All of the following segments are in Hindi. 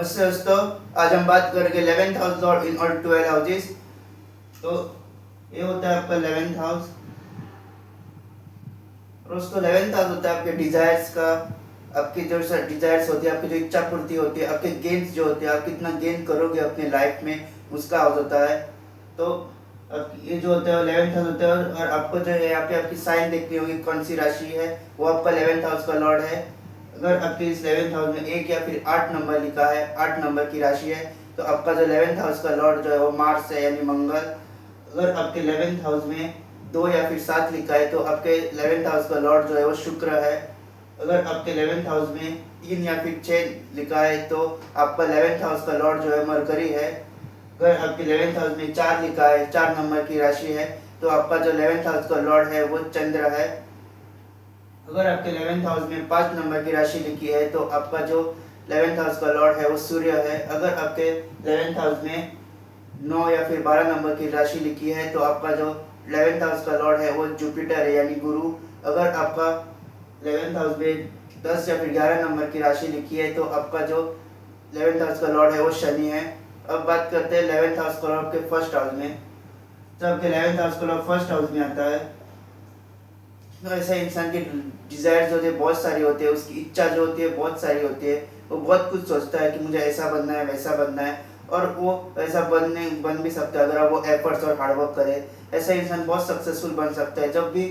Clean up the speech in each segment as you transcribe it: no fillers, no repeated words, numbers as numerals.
नमस्ते दोस्तों, आज हम बात करेंगे 11th house Lord in all 12 houses. तो ये होता है आपका 11th हाउस। दोस्तों 11th हाउस होता है आपके डिजायर्स का। आपकी जो डिजायर्स होती है, आपकी जो इच्छा पूर्ति होती है, आपके गेन्स जो होते हैं, आप कितना गेन करोगे अपने लाइफ में, उसका हाउस होता है। तो ये जो होता है 11th हाउस होता है। और आपको जो है यहाँ पे आपकी साइन देखनी होगी, कौन सी राशि है, वो आपका 11th हाउस का लॉर्ड है। अगर आपके इस 11th हाउस में 1 या फिर 8 नंबर लिखा है, 8 नंबर की राशि है, तो आपका जो 11th हाउस का लॉर्ड जो है वो मार्स है, यानी मंगल। अगर आपके 11th हाउस में 2 या फिर 7 लिखा है, तो आपके 11th हाउस का लॉर्ड जो है वो शुक्र है। अगर आपके 11th हाउस में 3 या फिर 6 लिखा है, तो आपका 11th हाउस का लॉर्ड जो है मरकरी है। अगर आपके 11th हाउस में 4 लिखा है, 4 नंबर की राशि है, तो आपका जो 11th हाउस का लॉर्ड है वो चंद्र है। अगर आपके 11th हाउस में 5 नंबर की राशि लिखी है, तो आपका जो 11th हाउस का लॉर्ड है वो सूर्य है। अगर आपके 11th हाउस में 9 या फिर 12 नंबर की राशि लिखी है, तो आपका जो 11th हाउस का लॉर्ड है वो जुपिटर है, यानी गुरु। अगर आपका 11th हाउस में 10 या फिर 11 नंबर की राशि लिखी है, तो आपका जो 11th हाउस का लॉर्ड है वो शनि है। अब बात करते हैं 11th हाउस का लॉर्ड के फर्स्ट हाउस में। जब आपके 11th हाउस का लॉर्ड फर्स्ट हाउस में आता है, तो ऐसे इंसान की डिजायर जो होती है बहुत सारी होती है, उसकी इच्छा जो होती है बहुत सारी होती है। वो बहुत कुछ सोचता है कि मुझे ऐसा बनना है, वैसा बनना है, और वो ऐसा बन भी सकता है अगर वो एफर्ट्स और हार्डवर्क करे। ऐसा इंसान बहुत सक्सेसफुल बन सकता है। जब भी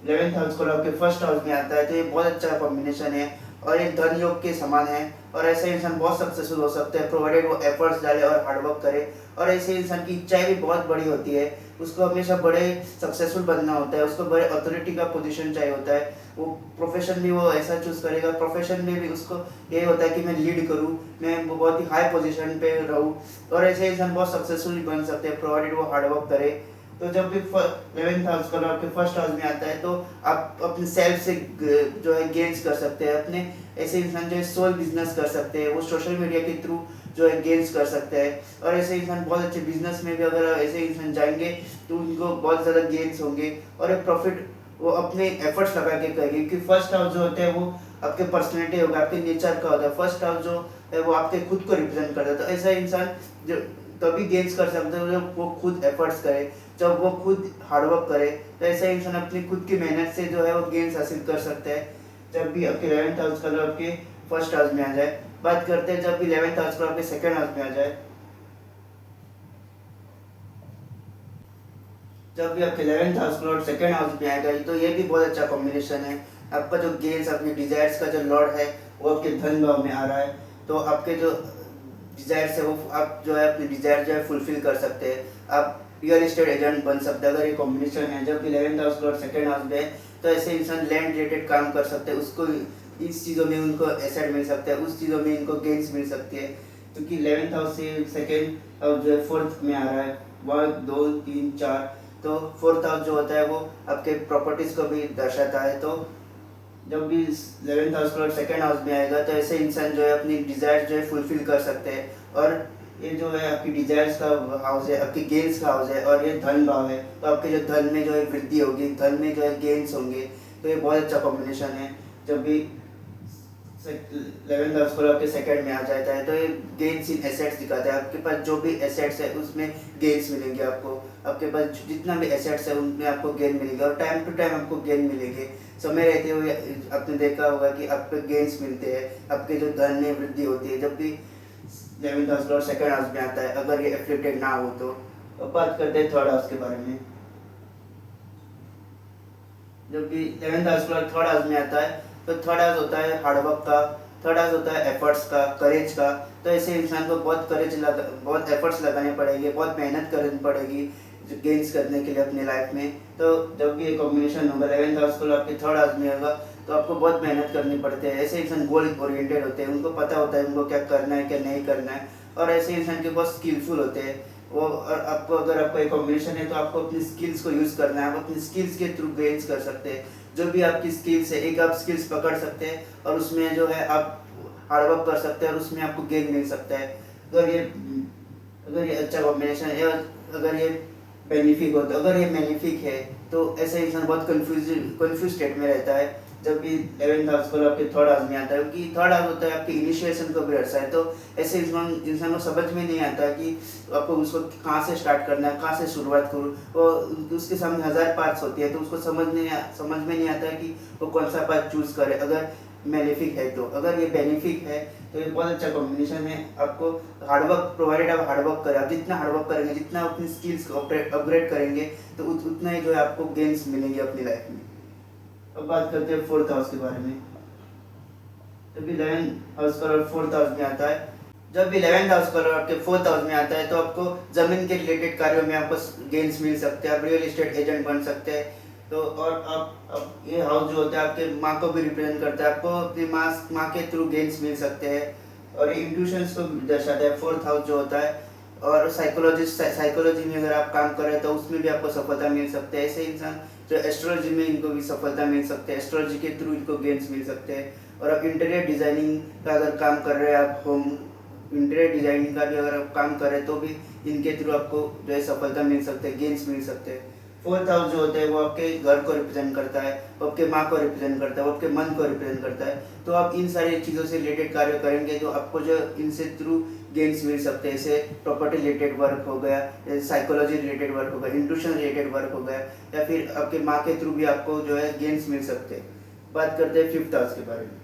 11th हाउस को आपके फर्स्ट हाउस में आता है, तो ये बहुत अच्छा कॉम्बिनेशन है और ये धन योग के समान है। और ऐसे इंसान बहुत सक्सेसफुल हो सकता है प्रोवाइडेड वो एफर्ट्स डाले और हार्डवर्क करे। और ऐसे इंसान की इच्छाएं भी बहुत बड़ी होती है, उसको हमेशा बड़े सक्सेसफुल बनना होता है, उसको बड़े अथॉरिटी का पोजीशन चाहिए होता है। वो प्रोफेशन भी वो ऐसा चूज करेगा, प्रोफेशन में भी उसको ये होता है कि मैं लीड करूँ, मैं बहुत ही हाई पोजीशन पे रहूँ। और ऐसे इंसान बहुत सक्सेसफुल बन सकते हैं प्रोवाइडेड वो हार्डवर्क करे। तो जब भी 11th हाउस का आपके फर्स्ट हाउस में आता है, तो आप अपने सेल्फ से जो है गेन्स कर सकते हैं अपने। ऐसे इंसान जो है सोल बिजनेस कर सकते हैं, वो सोशल मीडिया के थ्रू जो है गेन्स कर सकते हैं। और ऐसे इंसान बहुत अच्छे बिजनेस में भी अगर ऐसे इंसान जाएंगे, तो उनको बहुत ज़्यादा गेन्स होंगे और एक प्रॉफिट वो अपने एफर्ट्स लगा के करेंगे। क्योंकि फर्स्ट हाउस जो होते हैं वो आपके पर्सनैलिटी होगा, आपके नेचर का होता है। फर्स्ट हाउस जो है वो आपके खुद को रिप्रेजेंट करता है। तो ऐसा इंसान जो तभी गेन्स कर सकते हैं जब वो खुद एफर्ट्स करे, जब वो खुद हार्डवर्क करे। तो ऐसा इंसान अपनी खुद की मेहनत से जो है वो गेन्स हासिल कर सकता है। जब भी आपके 11th हाउस का आपके फर्स्ट हाउस में आ जाए। बात करते हैं जब भी 11th हाउस का आपके सेकंड हाउस में आ जाए। जब भी आपके 11th house Lord second house में आएगा, तो ये भी बहुत अच्छा कॉम्बिनेशन है। आपका जो गेन्स, अपने डिजायर्स का जो लॉर्ड है वो आपके धन भाव में आ रहा है। तो आपके जो डिजायर्स है वो आप जो है अपने डिजायर जो है फुलफिल कर सकते हैं। आप रियल एस्टेट एजेंट बन सकते हैं अगर ये कॉम्बिनेशन है। जब 11th house Lord second house में है, तो ऐसे इंसान लैंड रिलेटेड काम कर सकते हैं, उसको इस चीज़ों में उनको एसेट मिल सकता है, उस चीज़ों में इनको गेन्स मिल सकती है। क्योंकि 11th हाउस से सेकंड हाउस जो है फोर्थ में आ रहा है, 1 2 3 4। तो फोर्थ हाउस जो होता है वो आपके प्रॉपर्टीज को भी दर्शाता है। तो जब भी 11th house Lord second house में आएगा, तो ऐसे इंसान जो है अपनी डिजायर जो है फुलफिल कर सकते हैं। और ये जो है आपकी डिजायर्स का हाउस है, आपकी गेन्स का हाउस है, और ये धन भाव है। तो आपके जो धन में जो है वृद्धि होगी, धन में जो है गेन्स होंगे। तो ये बहुत अच्छा कॉम्बिनेशन है। जब भी 11th हाउस आपके सेकंड में आ जाता है, तो ये गेन्स इन एसेट्स दिखाता है। आपके पास जो भी एसेट्स है उसमें गेन्स मिलेंगे आपको। आपके पास जितना भी एसेट्स है उनमें आपको गेन मिलेगा, और टाइम टू टाइम आपको गेन मिलेंगे। समय रहते हुए आपने देखा होगा कि आपको गेन्स मिलते हैं, आपके जो धन में वृद्धि होती है जब भी 11th हाउस और सेकंड हाउस में आता है, अगर ये एफ्लिक्टेड ना हो तो। अब बात करते हैं थर्ड हाउस के बारे में। जब भी 11th हाउस थर्ड हाउस में आता है, तो थर्ड हाउस होता है हार्डवर्क का, थर्ड हाउस होता है एफर्ट्स का, करेज का। तो ऐसे इंसान को बहुत एफर्ट्स लगाने पड़ेंगे, बहुत मेहनत करनी पड़ेगी गेन्स करने के लिए अपने लाइफ में। तो जब भी ये कॉम्बिनेशन होगा 11th हाउस को आपके थर्ड हाउस में होगा, तो आपको बहुत मेहनत करनी पड़ती है। ऐसे इंसान गोल ओरिएंटेड होते हैं, उनको पता होता है उनको क्या करना है क्या नहीं करना है। और ऐसे इंसान के बहुत स्किलफुल होते हैं वो। और आपको अगर आपका एक कॉम्बिनेशन है, तो आपको अपनी स्किल्स को यूज़ करना है। आप अपनी स्किल्स के थ्रू गेन्स कर सकते हैं। जो भी आपकी स्किल्स है, एक आप स्किल्स पकड़ सकते हैं और उसमें जो है आप हार्डवर्क कर सकते हैं और उसमें आपको गेन मिल सकता है। अगर ये अच्छा कॉम्बिनेशन है, अगर ये बेनिफिक हो, तो अगर ये बेनिफिक है, तो ऐसा इंसान बहुत कंफ्यूज स्टेट में रहता है। जब भी 11th हाउस को आपके थर्ड हाउस में आता है, क्योंकि थर्ड हाउस होता है आपके इनिशिएशन का भी अर्सा है। तो ऐसे इंसान को समझ में नहीं आता कि आपको उसको कहाँ से स्टार्ट करना है, कहाँ से शुरुआत करूँ। वो उसके सामने 1000 पाथ्स होती है, तो उसको समझ में नहीं आता कि वो कौन सा पाथ चूज़ करे। अगर मेलेफिक है तो, अगर ये बेनिफिक है तो ये बहुत अच्छा कॉम्बिनेशन है। आपको हार्डवर्क प्रोवाइडेड, आप हार्डवर्क करें, आप जितना हार्डवर्क करेंगे, जितना अपनी स्किल्स को अपग्रेड करेंगे, तो उतना ही जो है आपको गेन्स मिलेंगे अपनी लाइफ में। अब बात करते हैं फोर्थ हाउस के बारे में। जब भी 11th house colour fourth house में आता है, जब भी 11th हाउस कलर आपके फोर्थ हाउस में आता है, तो आपको जमीन के रिलेटेड कार्यों में आपको गेन्स मिल सकते हैं, आप रियल एस्टेट एजेंट बन सकते हैं। तो और आप ये हाउस जो होता है आपके माँ को भी रिप्रेजेंट करता है, आपको अपनी माँ के थ्रू गेन्स मिल सकते हैं। और ये इंट्यूशंस को दर्शाता है फोर्थ हाउस जो होता है। और साइकोलॉजी में अगर आप काम कर रहे हैं तो उसमें भी आपको सफलता मिल सकते हैं। ऐसे इंसान जो एस्ट्रोलॉजी में, इनको भी सफलता मिल सकते हैं, एस्ट्रोलॉजी के थ्रू इनको गेन्स मिल सकते हैं। और आप इंटीरियर डिजाइनिंग का अगर काम कर रहे हैं, आप होम इंटीरियर डिजाइनिंग का भी अगर आप काम करें, तो भी इनके थ्रू आपको जो है सफलता मिल सकते हैं, गेन्स मिल सकते हैं। फोर्थ हाउस जो होता है वो आपके घर को रिप्रेजेंट करता है, वो आपके माँ को रिप्रेजेंट करता है, वो आपके मन को रिप्रेजेंट करता है। तो आप इन सारी चीज़ों से रिलेटेड कार्य करेंगे तो आपको जो इनसे थ्रू गेन्स मिल सकते हैं। जैसे प्रॉपर्टी रिलेटेड वर्क हो गया, साइकोलॉजी रिलेटेड वर्क हो गया, इंट्यूशन रिलेटेड वर्क हो गया, या फिर आपके माँ के थ्रू भी आपको जो है गेन्स मिल सकते हैं। बात करते हैं फिफ्थ हाउस के बारे में।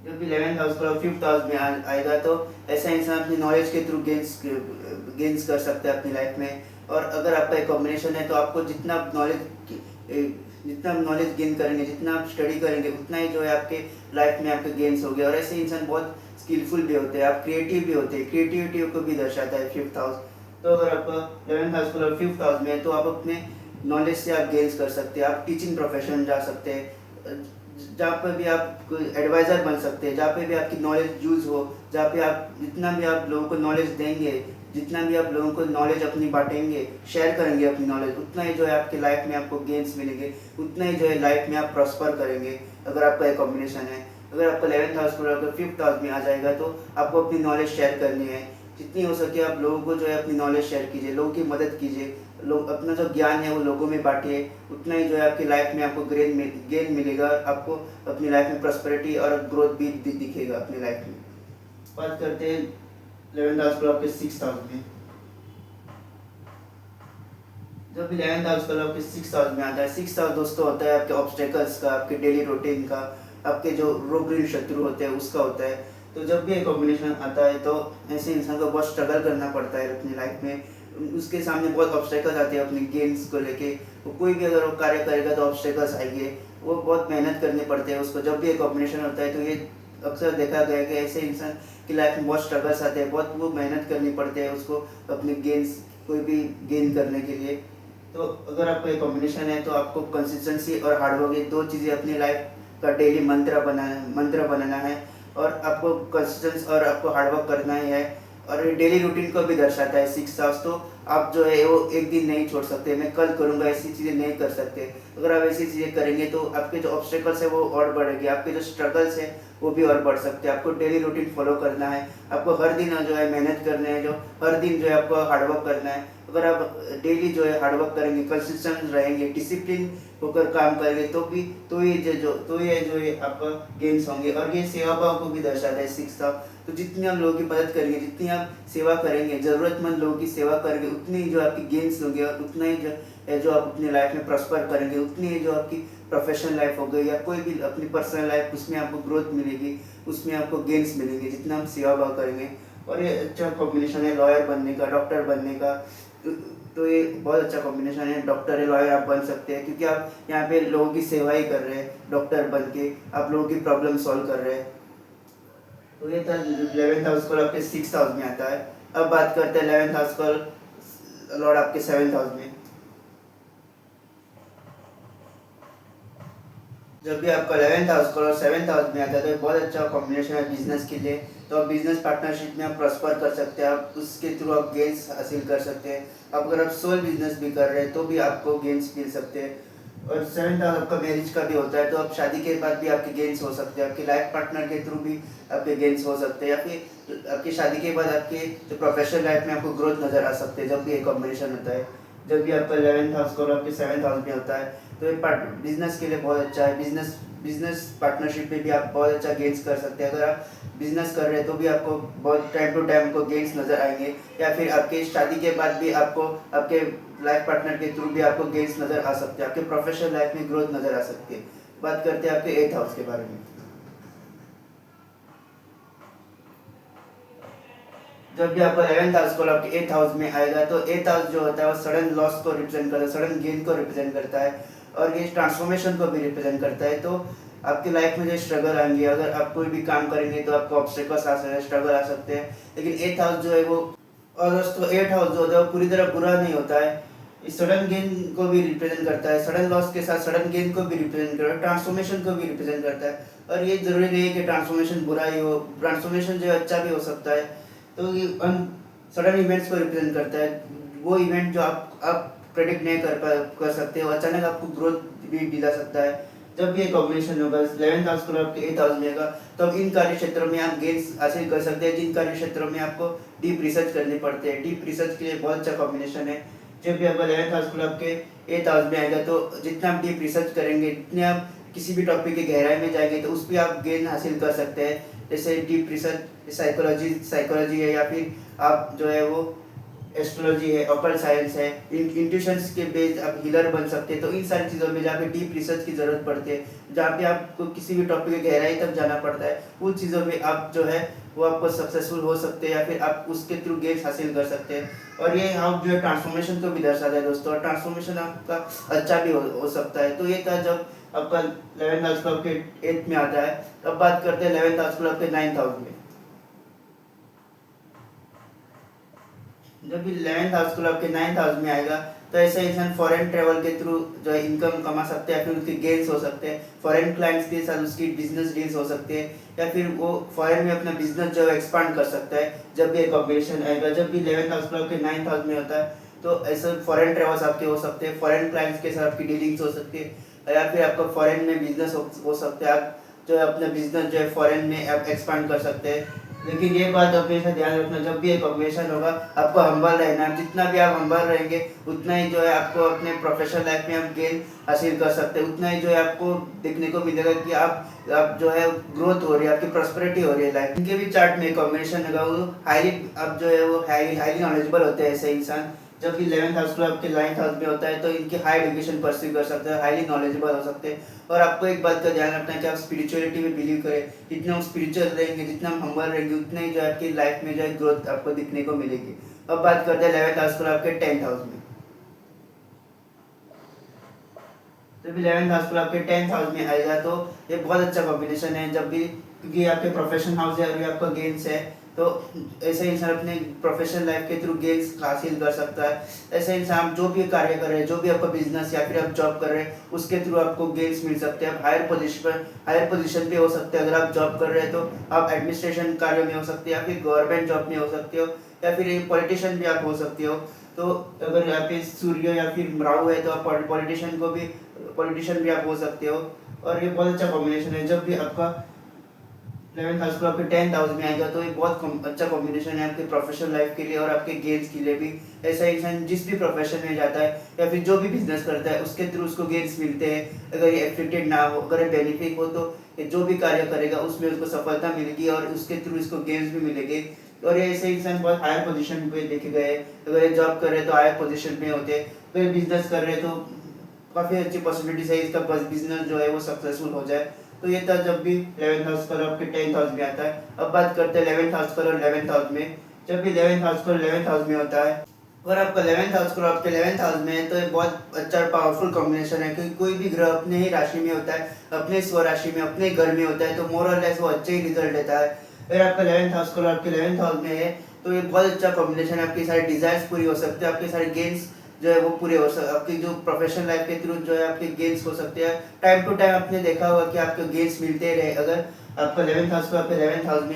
जब भी 11th हाउस का फिफ्थ हाउस में आएगा, तो ऐसा इंसान अपनी नॉलेज के थ्रू गेन्स कर सकता है अपनी लाइफ में। और अगर आपका एक कॉम्बिनेशन है, तो आपको जितना नॉलेज गेन करेंगे, जितना आप स्टडी करेंगे, उतना ही जो है आपके लाइफ में आपके गेन्स हो गया। और ऐसे इंसान बहुत स्किलफुल भी होते हैं, आप क्रिएटिव भी होते हैं, क्रिएटिविटी को भी दर्शाता है फिफ्थ हाउस। तो अगर आपका 11th हाउस का फिफ्थ हाउस में है, तो आप अपने नॉलेज से आप गेन्स कर सकते हैं, आप टीचिंग प्रोफेशन जा सकते हैं, जहाँ पे भी आप एडवाइज़र बन सकते हैं, जहाँ पे भी आपकी नॉलेज यूज़ हो, जहाँ पे आप जितना भी आप लोगों को नॉलेज देंगे, जितना भी आप लोगों को नॉलेज अपनी बांटेंगे, शेयर करेंगे अपनी नॉलेज, उतना ही जो है आपकी लाइफ में आपको गेन्स मिलेंगे, उतना ही जो है लाइफ में आप प्रॉस्पर करेंगे। अगर आपका एक कॉम्बिनेशन है, अगर आपका 11th हाउस पूरा अगर फिफ्थ हाउस में आ जाएगा, तो आपको अपनी नॉलेज शेयर करनी है। जितनी हो सके आप लोगों को जो है अपनी नॉलेज शेयर कीजिए, लोगों की मदद कीजिए, लोग अपना जो ज्ञान है वो लोगों में बांटिए। उतना ही जो है आपकी लाइफ में आपको गेन मिलेगा, आपको अपनी लाइफ में प्रॉस्पेरिटी और ग्रोथ भी दिखेगा अपनी लाइफ में। बात करते हैं 11th हाउस पर आपके सिक्स्थ हाउस में। जब 11th हाउस पर आपके सिक्स्थ हाउस में आता है, सिक्स्थ हाउस दोस्तों होता है आपके ऑब्स्टेकल्स का, आपके डेली रूटीन का, आपके जो रोग ऋण शत्रु होते हैं उसका होता है। तो जब भी एक कॉम्बिनेशन आता है, तो ऐसे इंसान को बहुत स्ट्रगल करना पड़ता है अपनी लाइफ में। उसके सामने बहुत ऑब्स्टेकल्स आते हैं अपने गेम्स को लेके। वो कोई भी अगर वो कार्य करेगा तो ऑब्स्टेकल्स आएंगे, वो बहुत मेहनत करनी पड़ती है उसको। जब भी एक कॉम्बिनेशन होता है, तो ये अक्सर देखा गया है कि ऐसे इंसान की लाइफ में बहुत स्ट्रगल्स आते हैं, बहुत वो मेहनत करनी पड़ती है उसको अपने गेम्स कोई भी गेन करने के लिए। तो अगर आपका एक कॉम्बिनेशन है, तो आपको कंसिस्टेंसी और हार्डवर्क, ये दो चीज़ें अपनी लाइफ का डेली मंत्र बनाना है। और आपको कंसिस्टेंस और आपको हार्डवर्क करना ही है। और ये डेली रूटीन को भी दर्शाता है सिक्स हाउस। तो आप जो है वो एक दिन नहीं छोड़ सकते, मैं कल करूँगा ऐसी चीज़ें नहीं कर सकते। अगर आप ऐसी चीज़ें करेंगे, तो आपके जो ऑब्स्टेकल्स है वो और बढ़ेंगे, आपके जो स्ट्रगल्स है वो भी और बढ़ सकते हैं। आपको डेली रूटीन फॉलो करना है, आपको हर दिन जो है मेहनत करना है, जो हर दिन जो है आपको हार्डवर्क करना है। अगर आप डेली जो है हार्डवर्क करेंगे, कंसिस्टेंट रहेंगे, डिसिप्लिन होकर काम करेंगे, तो ये जो है आपका गेम्स होंगे। और ये सेवा भाव को भी दर्शाता है सिक्स हाउस। तो जितनी आप लोगों की मदद करेंगे, जितनी आप सेवा करेंगे, ज़रूरतमंद लोगों की सेवा करेंगे, उतनी ही जो आपकी गेन्स होंगे, और उतना ही जो आप अपनी लाइफ में प्रॉस्पर करेंगे, उतनी ही जो आपकी प्रोफेशनल लाइफ हो गई या कोई भी अपनी पर्सनल लाइफ, उसमें आपको ग्रोथ मिलेगी, उसमें आपको गेन्स मिलेंगे जितना हम सेवा भाव करेंगे। और ये अच्छा कॉम्बिनेशन है लॉयर बनने का, डॉक्टर बनने का। तो ये बहुत अच्छा कॉम्बिनेशन है। डॉक्टर है, लॉयर आप बन सकते हैं, क्योंकि आप यहाँ पे लोगों की सेवा ही कर रहे हैं। डॉक्टर बन के आप लोगों की प्रॉब्लम सॉल्व कर रहे हैं। तो ये था 11th हाउस कॉल आपके सिक्स हाउस में आता है। अब बात करते हैं 11th हाउस कॉल लॉर्ड आपके 7th हाउस में। जब भी आपका 11th हाउस कॉल और 7th हाउस में आता है, तो ये बहुत अच्छा कॉम्बिनेशन है बिजनेस के लिए। तो आप बिजनेस पार्टनरशिप में आप प्रॉस्पर कर सकते हैं, आप उसके थ्रू आप गेन्स हासिल कर सकते हैं। अब अगर आप सोल बिजनेस भी कर रहे हैं, तो भी आपको गेन्स मिल सकते हैं। और 7th हाउस आपका मैरिज का भी होता है, तो आप शादी के बाद भी आपके गेन्स हो सकते हैं, आपके लाइफ पार्टनर के थ्रू भी आपके गेन्स हो सकते हैं, या फिर आपकी शादी के बाद आपके जो प्रोफेशनल लाइफ में आपको ग्रोथ नज़र आ सकते हैं, जब भी एक कॉम्बिनेशन होता है। जब भी आपका 11th हाउस और आपके 7th हाउस में होता है, तो ये बिजनेस के लिए बहुत अच्छा है। बिजनेस पार्टनरशिप में भी आप बहुत अच्छा गेन्स कर सकते हैं। अगर आप बिजनेस कर रहे हैं तो भी आपको बहुत टाइम टू टाइम को गेन्स नज़र आएंगे, या फिर आपके शादी के बाद भी आपको आपके लाइफ पार्टनर के थ्रू भी आपको गेन्स नज़र आ सकते हैं, आपके प्रोफेशनल लाइफ में ग्रोथ नज़र आ सकती है। बात करते हैं आपके 8th हाउस के बारे में। जब भी आपका 11th हाउस को आपके 8th हाउस में आएगा, तो 8th हाउस जो होता है वो सडन लॉस को रिप्रेजेंट करता है, सडन गेन को रिप्रेजेंट करता है, और ये ट्रांसफॉर्मेशन को भी रिप्रेजेंट करता है। तो आपकी लाइफ में जो स्ट्रगल आएंगे, अगर आप कोई भी काम करेंगे तो आपको ऑब्स्टेकल्स आ सकते हैं, स्ट्रगल आ सकते हैं, लेकिन 8th हाउस जो है वो, और दोस्तों 8th हाउस जो होता है वो पूरी तरह बुरा नहीं होता है। इस सडन गेन को भी रिप्रेजेंट करता है, सडन लॉस के साथ सडन गेन को भी रिप्रेजेंट करता है, ट्रांसफॉर्मेशन को भी रिप्रेजेंट करता है। और ये जरूरी नहीं है कि ट्रांसफॉर्मेशन बुरा ही हो, ट्रांसफॉर्मेशन जो है अच्छा भी हो सकता है। तो ये सडन इवेंट्स को रिप्रेजेंट करता है, वो इवेंट जो आप प्रेडिक्ट नहीं कर सकते हो, अचानक आपको ग्रोथ भी दिला सकता है। जब भी ये कॉम्बिनेशन होगा 11th हाउस को आपके 8th हाउस में होगा, तो अब इन कार्य क्षेत्रों में आप गेन्स हासिल कर सकते हैं, जिन कार्य क्षेत्रों में आपको डीप रिसर्च करनी पड़ती है। डीप रिसर्च के लिए बहुत अच्छा कॉम्बिनेशन है। जब भी आपका 11th हाउस को आपके 8th हाउस में आएगा, तो जितना आप डीप रिसर्च करेंगे, जितने आप किसी भी टॉपिक की गहराई में जाएंगे, तो उस पर आप गेन हासिल कर सकते हैं। जैसे डीप रिसर्च साइकोलॉजी है, या फिर आप जो है वो एस्ट्रोलॉजी है, ऑकल्ट साइंस है, इंट्यूशंस के बेस्ड आप हीलर बन सकते हैं। तो इन सारी चीज़ों में जहाँ पे डीप रिसर्च की ज़रूरत पड़ती है, जहाँ पे आपको किसी भी टॉपिक की गहराई तक जाना पड़ता है, उन चीज़ों में आप जो है वो आपको सक्सेसफुल हो सकते हैं, या फिर आप उसके थ्रू गेन्स हासिल कर सकते हैं। और ये आप जो है ट्रांसफॉर्मेशन को भी दर्शाता है दोस्तों, और ट्रांसफॉर्मेशन आपका अच्छा भी हो सकता है। तो ये था जब आपका 11th हाउस क्लब के 8th में आता है। अब बात करते हैं 11th हाउस क्लब के 9th हाउस में। जब भी 11th हाउस को आपके 9th हाउस में आएगा, तो ऐसा इंसान फॉरेन ट्रेवल के थ्रू जो है इनकम कमा सकते हैं, या फिर उसके गेन्स हो सकते हैं, फॉरेन क्लाइंट्स के साथ उसकी बिजनेस डील्स हो सकते हैं, या फिर वो फॉरेन में अपना बिजनेस जो है एक्सपांड कर सकता है। जब भी एक कॉम्बिनेशन आएगा, जब भी 11th हाउस को आपके 9th हाउस में होता है, तो ऐसे फॉरेन ट्रेवल्स आपके हो सकते हैं, फॉरेन क्लाइंट्स के साथ आपकी डीलिंग्स हो सकती है, या फिर आपका फॉरेन में बिजनेस हो सकता है। आप जो है अपना बिजनेस जो है फॉरेन में आप एक्सपांड कर सकते हैं। लेकिन ये बात हमेशा ध्यान रखना, जब भी एक कॉम्बिनेशन होगा, आपको हम्बल रहना है। जितना भी आप हम्बल रहेंगे, उतना ही जो है आपको अपने प्रोफेशनल लाइफ में आप गेन हासिल कर सकते हैं, उतना ही जो है आपको देखने को मिलेगा कि आप जो है ग्रोथ हो रही है, आपकी प्रॉस्पेरिटी हो रही है लाइफ। इनके भी चार्ट में कॉम्बिनेशन होगा, वो हाईली आप जो है वो हाईली नॉलेजेबल होते हैं ऐसे इंसान। जब भी 11th हाउस आपके 9th हाउस में होता है, तो इनकी हाई एजुकेशन परस्यू कर सकते हैं, हाईली नॉलेजेबल हो सकते हैं। और आपको एक बात का ध्यान रखना है कि आप स्पिरिचुअलिटी में बिलीव करें। जितना हम स्पिरिचुअल रहेंगे, जितना हम हम्बल रहेंगे, उतना ही जो आपकी लाइफ में जो है ग्रोथ आपको दिखने को मिलेगी। अब बात करते हैं 11th हाउस आपके 10th हाउस में। जब भी 11th हाउस आपके 10th हाउस में आएगा, तो ये बहुत अच्छा कॉम्बिनेशन है। जब भी, क्योंकि आपके प्रोफेशनल हाउस है और ये आपका गेम्स है, तो ऐसे इंसान अपने प्रोफेशनल लाइफ के थ्रू गेम्स हासिल कर सकता है। ऐसे इंसान जो भी कार्य कर रहे हैं, जो भी आपका बिजनेस या फिर आप जॉब कर रहे हैं, उसके थ्रू आपको गेम्स मिल सकते हैं। आप हायर पोजीशन पे हो सकते हैं। अगर आप जॉब कर रहे हैं, तो आप एडमिनिस्ट्रेशन कार्य में हो सकते हैं, या फिर गवर्नमेंट जॉब में हो सकते हो, या फिर एक पॉलिटिशियन भी आप हो सकते हो। तो अगर यहाँ पे सूर्य या फिर राहु है, तो आप पॉलिटिशियन भी आप हो सकते हो। और ये बहुत अच्छा कॉम्बिनेशन है। जब भी आपका 11th हाउस आपके 10th हाउस में आएगा, तो ये बहुत अच्छा कॉम्बिनेशन है आपके प्रोफेशनल लाइफ के लिए और आपके गेम्स के लिए भी। ऐसा इंसान जिस भी प्रोफेशन में जाता है, या फिर जो भी बिजनेस करता है, उसके थ्रू उसको गेम्स मिलते हैं। अगर ये एफिलिएटेड ना हो, अगर ये बेनिफिट हो, तो ये जो भी कार्य करेगा उसमें उसको सफलता मिलेगी, और उसके थ्रू इसको गेम्स भी मिलेंगे। और ये ऐसे इंसान बहुत हायर पोजीशन पे देखे गए। अगर ये जॉब कर रहे हैं तो हायर पोजीशन में होते हैं, तो ये बिजनेस कर रहे हैं तो काफ़ी अच्छी पॉसिबिलिटीज है इसका बिजनेस जो है वो सक्सेसफुल हो जाए। तो ये था जब भी 11th हाउस पर आपके 10th हाउस में आता है। अब बात करते हैं 11th हाउस पर और 11th हाउस में। जब भी 11th हाउस पर 11th हाउस में होता है, और आपका 11th हाउस पर आपके 11th हाउस में है, तो ये बहुत अच्छा पावरफुल कॉम्बिनेशन है। क्योंकि कोई भी ग्रह अपने ही राशि में होता है, अपने स्वराशि में, अपने घर में होता है, तो मोर और लेस वो अच्छे ही रिजल्ट देता है। अगर आपका 11th हाउस पर आपके 11th हाउस में है, तो ये बहुत अच्छा कॉम्बिनेशन है। आपकी सारी डिजायर्स पूरी हो सकते हैं, आपके सारे गेम्स जो है वो पूरे हो सकते, आपकी जो प्रोफेशनल लाइफ के थ्रू जो है आपके गेम्स हो सकते हैं। टाइम टू टाइम आपने देखा होगा कि आपके गेम्स मिलते रहे। अगर आपका 11th हाउस को आपके 11th हाउस में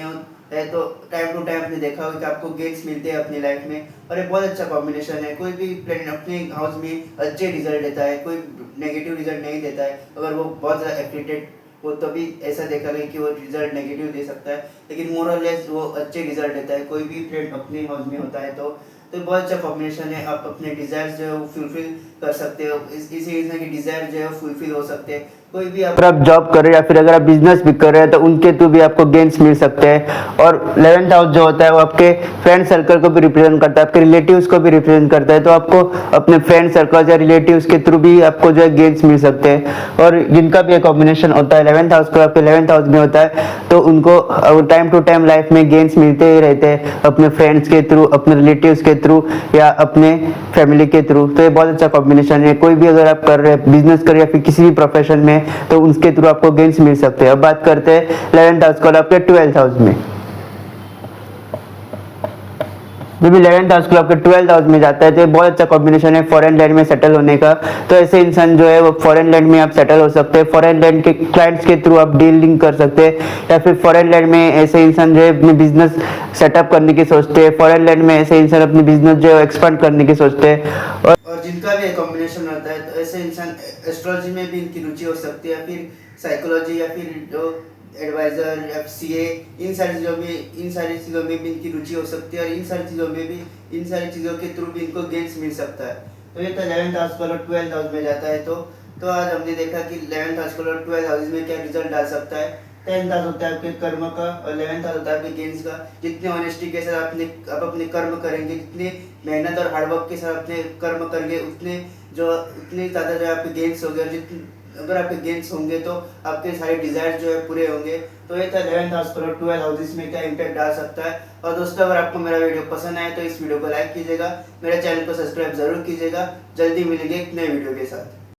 है, तो टाइम टू टाइम आपने देखा होगा कि आपको गेम्स मिलते हैं अपनी लाइफ में। और ये बहुत अच्छा कॉम्बिनेशन है। कोई भी प्लेनेट अपने हाउस में अच्छे रिजल्ट देता है, कोई नेगेटिव रिजल्ट नहीं देता है। अगर वो बहुत ज़्यादा एफिलिएटेड वो, तभी ऐसा देखा गया कि वो रिजल्ट नेगेटिव दे सकता है, लेकिन मोर और लेस वो अच्छे रिजल्ट देता है। कोई भी फ्रेंड अपने हाउस में होता है, तो बहुत अच्छा कॉम्बिनेशन है। आप अपने डिज़ायर्स जो है वो फुलफिल कर सकते हो, इसी इंसान की डिजायर जो है फुलफिल हो सकते हैं। कोई भी अगर आप जॉब कर रहे हैं या फिर अगर आप बिजनेस भी कर रहे हैं तो उनके थ्रू भी आपको गेन्स मिल सकते हैं। और 11th हाउस जो होता है वो आपके फ्रेंड सर्कल को भी रिप्रेजेंट करता है, आपके रिलेटिव्स को भी रिप्रेजेंट करता है, तो आपको अपने फ्रेंड सर्कल या रिलेटिव्स के थ्रू भी आपको जो है गेन्स मिल सकते हैं। और जिनका भी एक कॉम्बिनेशन होता है 11th हाउस का आपके 11th हाउस में होता है तो उनको टाइम टू टाइम लाइफ में गेन्स मिलते ही रहते हैं, अपने फ्रेंड्स के थ्रू, अपने रिलेटिव्स के थ्रू या अपने फैमिली के थ्रू। तो ये बहुत अच्छा कॉम्बिनेशन है। कोई भी अगर आप कर रहे हैं, बिजनेस कर या फिर किसी भी प्रोफेशन में, तो उसके थ्रू आपको गेन्स मिल सकते हैं। अब बात करते हैं 11th हाउस को और आपके 12th हाउस में। जब 11th हाउस क्लब के 12th हाउस में जाता है तो ये बहुत अच्छा कॉम्बिनेशन है फॉरेन लैंड में सेटल होने का। तो ऐसे इंसान जो है वो फॉरेन लैंड में आप सेटल हो सकते हैं, फॉरेन लैंड के क्लाइंट्स के थ्रू आप डीलिंग कर सकते हैं, या फिर फॉरेन लैंड में ऐसे इंसान जो है अपने बिजनेस सेटअप करने की सोचते हैं, फॉरेन लैंड में ऐसे इंसान अपने बिजनेस जो है एक्सपांड करने की सोचते हैं। और जिनका भी कॉम्बिनेशन होता है तो ऐसे इंसान एस्ट्रोलॉजी में भी इनकी रुचि हो सकती है, फिर साइकोलॉजी या फिर जो एडवाइजर या सीए, इन सारी चीज़ों में भी इनकी रुचि हो सकती है। और इन सारी चीज़ों के थ्रू भी इनको गेन्स मिल सकता है। तो ये तो 11th हाउस का 12th हाउस में जाता है। तो आज हमने देखा कि 11th हाउस का 12th हाउस में क्या रिजल्ट डाल सकता है। 10th हाउस होता है आपके कर्म का और 11th हाउस होता है आपके गेन्स का। जितने ऑनेस्टी के साथ आप अपने कर्म करेंगे, जितने मेहनत और हार्डवर्क के साथ अपने कर्म करेंगे, उतने ज़्यादा जो है आपके गेन्स होंगे। और अगर आपके गेन्स होंगे तो आपके सारे डिजायर जो है पूरे होंगे। तो ये था 11th हाउस पर 12th हाउस में क्या इम्पैक्ट डाल सकता है। और दोस्तों, अगर आपको मेरा वीडियो पसंद आए तो इस वीडियो को लाइक कीजिएगा, मेरे चैनल को सब्सक्राइब जरूर कीजिएगा। जल्दी मिलेंगे एक नए वीडियो के साथ।